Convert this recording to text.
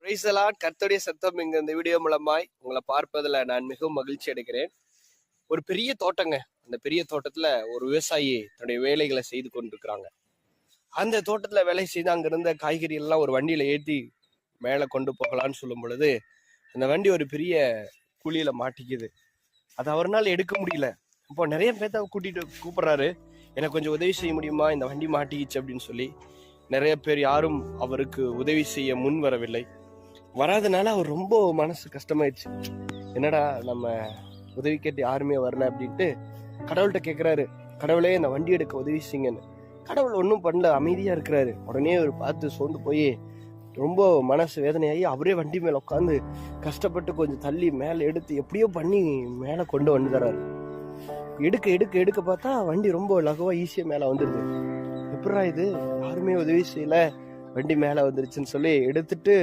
Praise the Lord. கர்த்தருடைய சத்தம் இங்க இந்த வீடியோ மூலமாய் உங்களை பார்ப்பதில் நான் மிகவும் மகிழ்ச்சி அடைகிறேன். ஒரு பெரிய தோட்டங்க. அந்த பெரிய தோட்டத்துல ஒரு விவசாயி தன்னுடைய வேலைகளை செய்து கொண்டிருக்கிறாங்க. அந்த தோட்டத்துல வேலை செய்து அங்க இருந்த காய்கறி எல்லாம் ஒரு வண்டியில ஏற்றி மேலே கொண்டு போகலான்னு சொல்லும் பொழுது அந்த வண்டி ஒரு பெரிய குழியில மாட்டிக்குது. அது அவரால் எடுக்க முடியல. இப்போ நிறைய பேர்த்த கூப்பிடுறாரு, எனக்கு கொஞ்சம் உதவி செய்ய முடியுமா, இந்த வண்டி மாட்டிக்கிச்சு அப்படின்னு சொல்லி. நிறைய பேர் யாரும் அவருக்கு உதவி செய்ய முன் வரவில்லை. வராதனால அவர் ரொம்ப மனசு கஷ்டமாயிடுச்சு. என்னடா நம்ம உதவி கேட்டு யாருமே வரல அப்படின்ட்டு கடவுள்கிட்ட கேட்குறாரு, கடவுளே இந்த வண்டி எடுக்க உதவி செய்யுங்கன்னு. கடவுள் ஒன்றும் பண்ணல, அமைதியா இருக்கிறாரு. உடனே அவர் பார்த்து சோர்ந்து போய் ரொம்ப மனசு வேதனையாகி அவரே வண்டி மேல உட்காந்து கஷ்டப்பட்டு கொஞ்சம் தள்ளி மேல எடுத்து எப்படியோ பண்ணி மேல கொண்டு வந்துடுறாரு. எடுக்க எடுக்க எடுக்க பார்த்தா வண்டி ரொம்ப லகுவா ஈஸியா மேல வந்துடுது. எப்படா இது, யாருமே உதவி செய்யல, வண்டி மேல வந்துருச்சுன்னு சொல்லி எடுத்துட்டு